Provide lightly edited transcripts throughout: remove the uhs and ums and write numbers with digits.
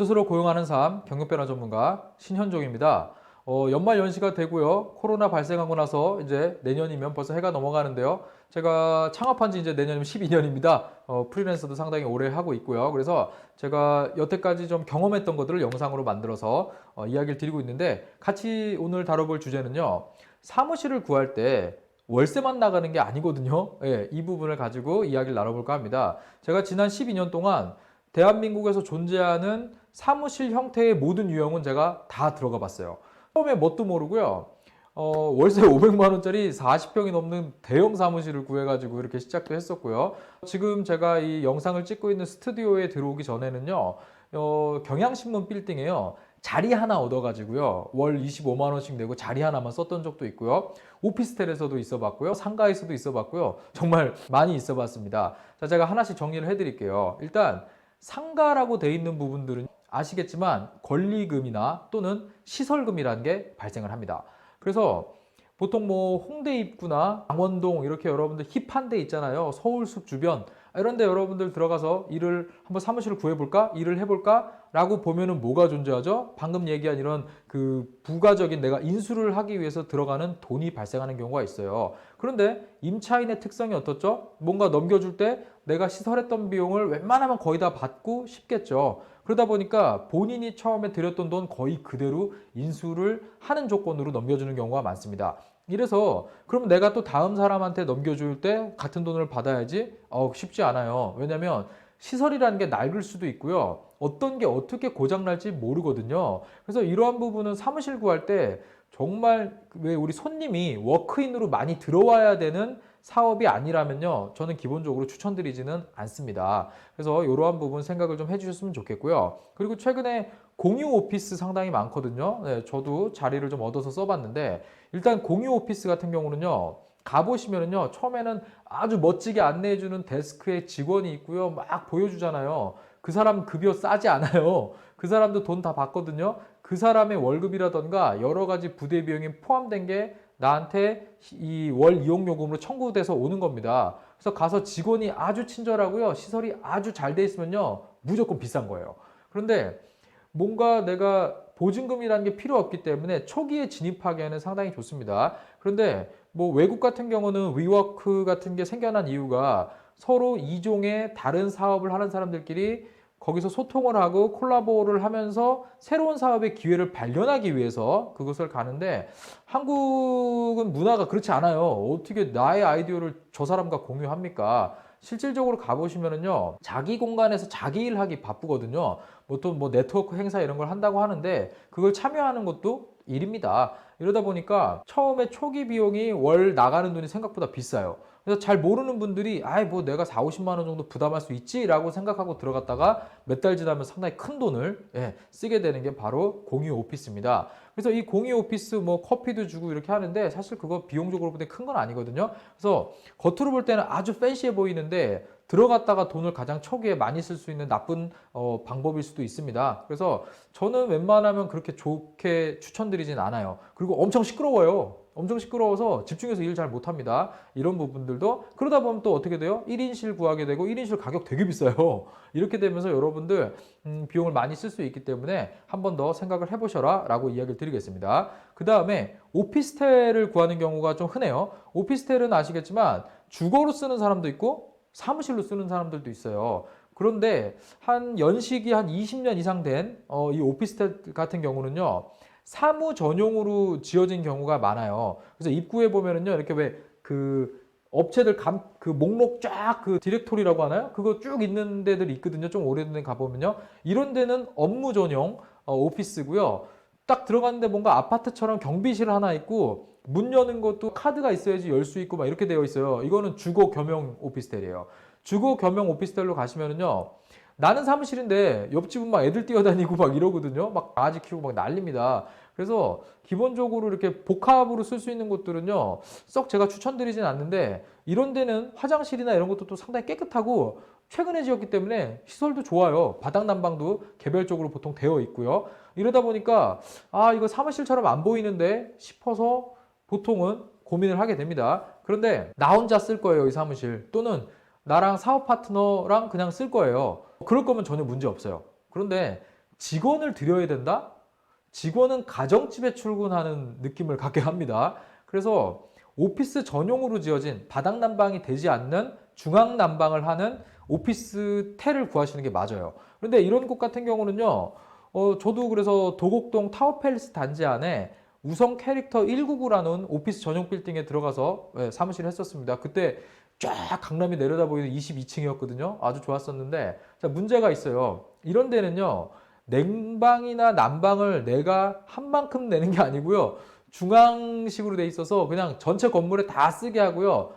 스스로 고용하는 삶 경력변화 전문가 신현종입니다. 연말 연시가 되고요. 코로나 발생하고 나서 이제 내년이면 벌써 해가 넘어가는데요. 제가 창업한 지 이제 내년이면 12년입니다. 프리랜서도 상당히 오래 하고 있고요. 그래서 제가 여태까지 좀 경험했던 것들을 영상으로 만들어서 이야기를 드리고 있는데 같이 오늘 다뤄볼 주제는요. 사무실을 구할 때 월세만 나가는 게 아니거든요. 예, 이 부분을 가지고 이야기를 나눠볼까 합니다. 제가 지난 12년 동안 대한민국에서 존재하는 사무실 형태의 모든 유형은 제가 다 들어가 봤어요. 처음에 뭣도 모르고요. 월세 500만 원짜리 40평이 넘는 대형 사무실을 구해가지고 이렇게 시작도 했었고요. 지금 제가 이 영상을 찍고 있는 스튜디오에 들어오기 전에는요. 경향신문 빌딩에요. 자리 하나 얻어가지고요. 월 25만 원씩 내고 자리 하나만 썼던 적도 있고요. 오피스텔에서도 있어 봤고요. 상가에서도 있어 봤고요. 정말 많이 있어 봤습니다. 자, 제가 하나씩 정리를 해드릴게요. 일단 상가라고 돼 있는 부분들은 아시겠지만 권리금이나 또는 시설금이라는 게 발생을 합니다. 그래서 보통 뭐 홍대 입구나 강원동 이렇게 여러분들 힙한 데 있잖아요. 서울숲 주변 이런 데 여러분들 들어가서 일을 한번 사무실을 구해볼까? 일을 해볼까? 라고 보면은 뭐가 존재하죠? 방금 얘기한 이런 그 부가적인 내가 인수를 하기 위해서 들어가는 돈이 발생하는 경우가 있어요. 그런데 임차인의 특성이 어떻죠? 뭔가 넘겨줄 때 내가 시설했던 비용을 웬만하면 거의 다 받고 싶겠죠. 그러다 보니까 본인이 처음에 들였던 돈 거의 그대로 인수를 하는 조건으로 넘겨주는 경우가 많습니다. 이래서 그럼 내가 또 다음 사람한테 넘겨줄 때 같은 돈을 받아야지? 쉽지 않아요. 왜냐면 시설이라는 게 낡을 수도 있고요. 어떤 게 어떻게 고장날지 모르거든요. 그래서 이러한 부분은 사무실 구할 때 정말 왜 우리 손님이 워크인으로 많이 들어와야 되는 사업이 아니라면요. 저는 기본적으로 추천드리지는 않습니다. 그래서 이러한 부분 생각을 좀 해주셨으면 좋겠고요. 그리고 최근에 공유 오피스 상당히 많거든요. 네, 저도 자리를 좀 얻어서 써봤는데 일단 공유 오피스 같은 경우는요. 가보시면은요. 처음에는 아주 멋지게 안내해주는 데스크에 직원이 있고요. 막 보여주잖아요. 그 사람 급여 싸지 않아요. 그 사람도 돈 다 받거든요. 그 사람의 월급이라던가 여러 가지 부대 비용이 포함된 게 나한테 이 월 이용 요금으로 청구돼서 오는 겁니다. 그래서 가서 직원이 아주 친절하고요. 시설이 아주 잘 돼 있으면요. 무조건 비싼 거예요. 그런데 뭔가 내가 보증금이라는 게 필요 없기 때문에 초기에 진입하기에는 상당히 좋습니다. 그런데 뭐 외국 같은 경우는 위워크 같은 게 생겨난 이유가 서로 이종의 다른 사업을 하는 사람들끼리 거기서 소통을 하고 콜라보를 하면서 새로운 사업의 기회를 발견하기 위해서 그것을 가는데 한국은 문화가 그렇지 않아요. 어떻게 나의 아이디어를 저 사람과 공유합니까? 실질적으로 가보시면은요, 자기 공간에서 자기 일 하기 바쁘거든요. 보통 뭐 네트워크 행사 이런 걸 한다고 하는데 그걸 참여하는 것도 일입니다. 이러다 보니까 처음에 초기 비용이 월 나가는 돈이 생각보다 비싸요. 그래서 잘 모르는 분들이 아이 뭐 내가 4, 50만 원 정도 부담할 수 있지라고 생각하고 들어갔다가 몇 달 지나면 상당히 큰 돈을 쓰게 되는 게 바로 공유 오피스입니다. 그래서 이 공유 오피스 뭐 커피도 주고 이렇게 하는데 사실 그거 비용적으로 볼 때 큰 건 아니거든요. 그래서 겉으로 볼 때는 아주 팬시해 보이는데 들어갔다가 돈을 가장 초기에 많이 쓸 수 있는 나쁜 방법일 수도 있습니다. 그래서 저는 웬만하면 그렇게 좋게 추천드리진 않아요. 그리고 엄청 시끄러워요. 엄청 시끄러워서 집중해서 일 잘 못합니다. 이런 부분들도 그러다 보면 또 어떻게 돼요? 1인실 구하게 되고 1인실 가격 되게 비싸요. 이렇게 되면서 여러분들 비용을 많이 쓸 수 있기 때문에 한 번 더 생각을 해보셔라 라고 이야기를 드리겠습니다. 그 다음에 오피스텔을 구하는 경우가 좀 흔해요. 오피스텔은 아시겠지만 주거로 쓰는 사람도 있고 사무실로 쓰는 사람들도 있어요. 그런데 한 연식이 한 20년 이상 된 이 오피스텔 같은 경우는요. 사무 전용으로 지어진 경우가 많아요. 그래서 입구에 보면은요. 이렇게 왜 그 업체들 그 목록 쫙 그 디렉토리라고 하나요? 그거 쭉 있는 데들 있거든요. 좀 오래된 데 가보면요. 이런 데는 업무 전용 오피스고요. 딱 들어갔는데 뭔가 아파트처럼 경비실 하나 있고 문 여는 것도 카드가 있어야지 열 수 있고 막 이렇게 되어 있어요. 이거는 주거 겸용 오피스텔이에요. 주거 겸용 오피스텔로 가시면은요. 나는 사무실인데 옆집은 막 애들 뛰어다니고 막 이러거든요. 막 강아지 키우고 막 난립니다. 그래서 기본적으로 이렇게 복합으로 쓸 수 있는 곳들은요. 썩 제가 추천드리진 않는데 이런 데는 화장실이나 이런 것도 또 상당히 깨끗하고 최근에 지었기 때문에 시설도 좋아요. 바닥 난방도 개별적으로 보통 되어 있고요. 이러다 보니까 아 이거 사무실처럼 안 보이는데 싶어서 보통은 고민을 하게 됩니다. 그런데 나 혼자 쓸 거예요, 이 사무실. 또는 나랑 사업 파트너랑 그냥 쓸 거예요. 그럴 거면 전혀 문제 없어요. 그런데 직원을 들여야 된다? 직원은 가정집에 출근하는 느낌을 갖게 합니다. 그래서 오피스 전용으로 지어진 바닥 난방이 되지 않는 중앙 난방을 하는 오피스텔을 구하시는 게 맞아요. 그런데 이런 곳 같은 경우는요, 저도 그래서 도곡동 타워팰리스 단지 안에 우성 캐릭터 199라는 오피스 전용 빌딩에 들어가서 사무실을 했었습니다. 그때 쫙 강남이 내려다 보이는 22층이었거든요. 아주 좋았었는데, 자, 문제가 있어요. 이런 데는요, 냉방이나 난방을 내가 한 만큼 내는 게 아니고요. 중앙식으로 돼 있어서 그냥 전체 건물에 다 쓰게 하고요.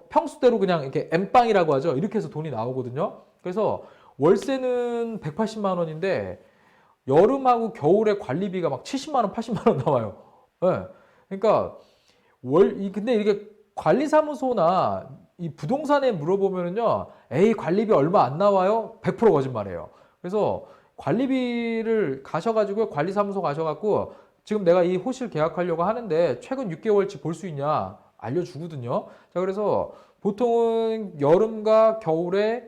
평수대로 그냥 이렇게 엠빵이라고 하죠. 이렇게 해서 돈이 나오거든요. 그래서 월세는 180만 원인데 여름하고 겨울에 관리비가 막 70만 원, 80만 원 나와요. 네. 그러니까 근데 이게 관리사무소나 이 부동산에 물어보면은요, 에이, 관리비 얼마 안 나와요? 100% 거짓말이에요. 그래서 관리비를 가셔가지고 관리사무소 가셔갖고 지금 내가 이 호실 계약하려고 하는데 최근 6개월치 볼 수 있냐 알려주거든요. 자, 그래서 보통은 여름과 겨울에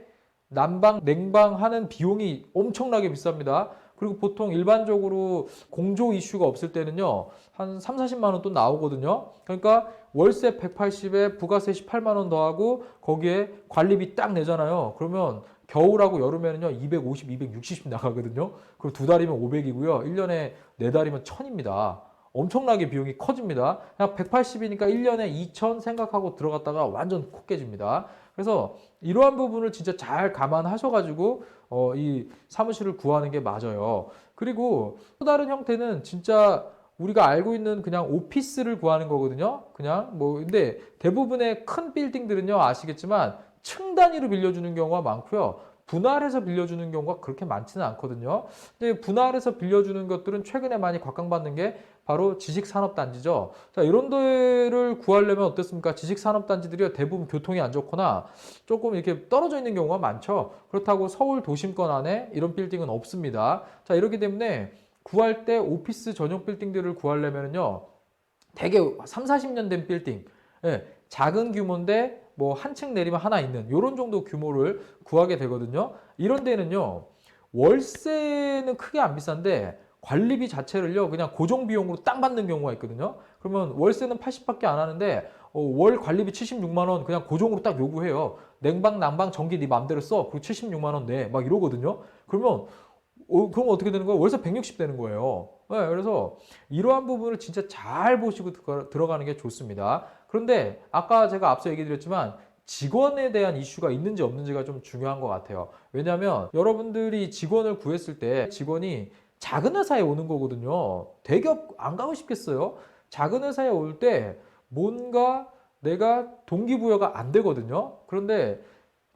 난방, 냉방 하는 비용이 엄청나게 비쌉니다. 그리고 보통 일반적으로 공조 이슈가 없을 때는요, 한 3, 40만 원 또 나오거든요. 그러니까 월세 180에 부가세 18만 원 더하고 거기에 관리비 딱 내잖아요. 그러면 겨울하고 여름에는요, 250, 260씩 나가거든요. 그리고 두 달이면 500이고요. 1년에 네 달이면 1000입니다. 엄청나게 비용이 커집니다. 그냥 180이니까 1년에 2000 생각하고 들어갔다가 완전 코 깨집니다. 그래서 이러한 부분을 진짜 잘 감안하셔가지고 이 사무실을 구하는 게 맞아요. 그리고 또 다른 형태는 진짜 우리가 알고 있는 그냥 오피스를 구하는 거거든요. 그냥 뭐 근데 대부분의 큰 빌딩들은요, 아시겠지만 층 단위로 빌려주는 경우가 많고요. 분할해서 빌려주는 경우가 그렇게 많지는 않거든요. 근데 분할해서 빌려주는 것들은 최근에 많이 곽강받는 게 바로 지식산업단지죠. 자, 이런 데를 구하려면 어떻습니까? 지식산업단지들이 대부분 교통이 안 좋거나 조금 이렇게 떨어져 있는 경우가 많죠. 그렇다고 서울 도심권 안에 이런 빌딩은 없습니다. 자, 이렇기 때문에 구할 때 오피스 전용 빌딩들을 구하려면요, 대개 3, 40년 된 빌딩, 예, 작은 규모인데 뭐 한 층 내리면 하나 있는 이런 정도 규모를 구하게 되거든요. 이런 데는요, 월세는 크게 안 비싼데 관리비 자체를요, 그냥 고정 비용으로 딱 받는 경우가 있거든요. 그러면 월세는 80밖에 안 하는데 월 관리비 76만 원 그냥 고정으로 딱 요구해요. 냉방, 난방, 전기 네 맘대로 써. 그리고 76만 원 내. 막 이러거든요. 그러면 그럼 어떻게 되는 거예요? 월세 160 되는 거예요. 네, 그래서 이러한 부분을 진짜 잘 보시고 들어가는 게 좋습니다. 그런데 아까 제가 앞서 얘기 드렸지만 직원에 대한 이슈가 있는지 없는지가 좀 중요한 것 같아요. 왜냐하면 여러분들이 직원을 구했을 때 직원이 작은 회사에 오는 거거든요. 대기업 안 가고 싶겠어요? 작은 회사에 올 때 뭔가 내가 동기부여가 안 되거든요. 그런데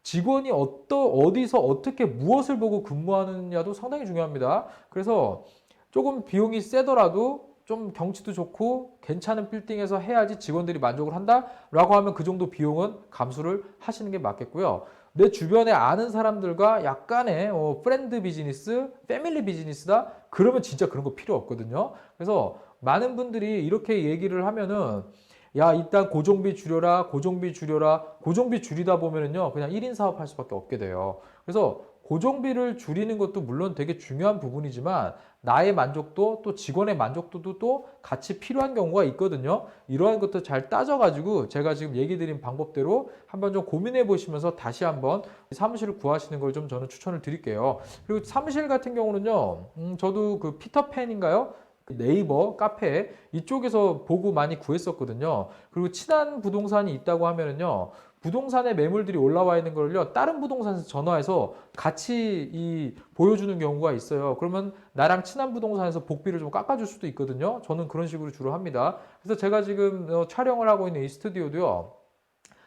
직원이 어디서 어떻게 무엇을 보고 근무하느냐도 상당히 중요합니다. 그래서 조금 비용이 세더라도 좀 경치도 좋고 괜찮은 빌딩에서 해야지 직원들이 만족을 한다라고 하면 그 정도 비용은 감수를 하시는 게 맞겠고요. 내 주변에 아는 사람들과 약간의 프렌드 비즈니스, 패밀리 비즈니스다? 그러면 진짜 그런 거 필요 없거든요. 그래서 많은 분들이 이렇게 얘기를 하면은 야, 일단 고정비 줄여라, 고정비 줄여라. 고정비 줄이다 보면은요, 그냥 1인 사업할 수밖에 없게 돼요. 그래서 고정비를 줄이는 것도 물론 되게 중요한 부분이지만 나의 만족도 또 직원의 만족도도 또 같이 필요한 경우가 있거든요. 이러한 것도 잘 따져가지고 제가 지금 얘기 드린 방법대로 한번 좀 고민해 보시면서 다시 한번 사무실을 구하시는 걸 좀 저는 추천을 드릴게요. 그리고 사무실 같은 경우는요, 저도 그 피터팬인가요? 네이버 카페 이쪽에서 보고 많이 구했었거든요. 그리고 친한 부동산이 있다고 하면은요, 부동산의 매물들이 올라와 있는 걸요, 다른 부동산에서 전화해서 같이 보여주는 경우가 있어요. 그러면 나랑 친한 부동산에서 복비를 좀 깎아줄 수도 있거든요. 저는 그런 식으로 주로 합니다. 그래서 제가 지금 촬영을 하고 있는 이 스튜디오도요,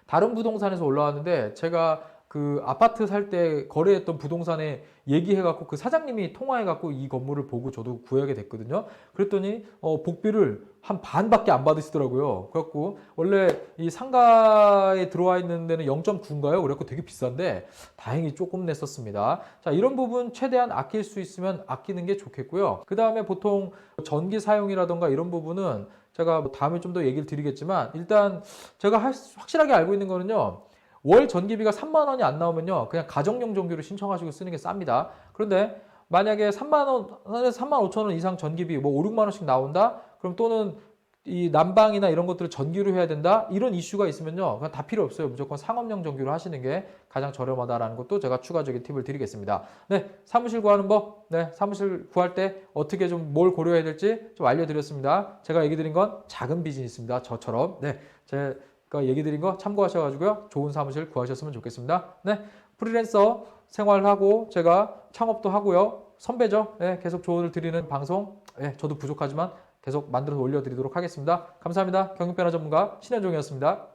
다른 부동산에서 올라왔는데 제가 그 아파트 살 때 거래했던 부동산에 얘기해갖고 그 사장님이 통화해갖고 이 건물을 보고 저도 구하게 됐거든요. 그랬더니 복비를 한 반밖에 안 받으시더라고요. 그래갖고 원래 이 상가에 들어와 있는 데는 0.9인가요? 그래갖고 되게 비싼데 다행히 조금 냈었습니다. 자, 이런 부분 최대한 아낄 수 있으면 아끼는 게 좋겠고요. 그 다음에 보통 전기 사용이라던가 이런 부분은 제가 뭐 다음에 좀 더 얘기를 드리겠지만 일단 제가 확실하게 알고 있는 거는요. 월 전기비가 3만 원이 안 나오면요, 그냥 가정용 전기로 신청하시고 쓰는 게 쌉니다. 그런데 만약에 3만 원에서 3만 5천 원 이상 전기비 뭐 5, 6만 원씩 나온다? 그럼 또는 이 난방이나 이런 것들을 전기로 해야 된다? 이런 이슈가 있으면요. 그냥 다 필요 없어요. 무조건 상업용 전기로 하시는 게 가장 저렴하다라는 것도 제가 추가적인 팁을 드리겠습니다. 네, 사무실 구하는 법, 네, 사무실 구할 때 어떻게 좀 뭘 고려해야 될지 좀 알려드렸습니다. 제가 얘기 드린 건 작은 비즈니스입니다. 저처럼. 네, 제가 얘기 드린 거 참고하셔가지고요. 좋은 사무실 구하셨으면 좋겠습니다. 네, 프리랜서 생활하고 제가 창업도 하고요. 선배죠. 네, 계속 조언을 드리는 방송. 네, 저도 부족하지만 계속 만들어서 올려드리도록 하겠습니다. 감사합니다. 경영변화 전문가 신현종이었습니다.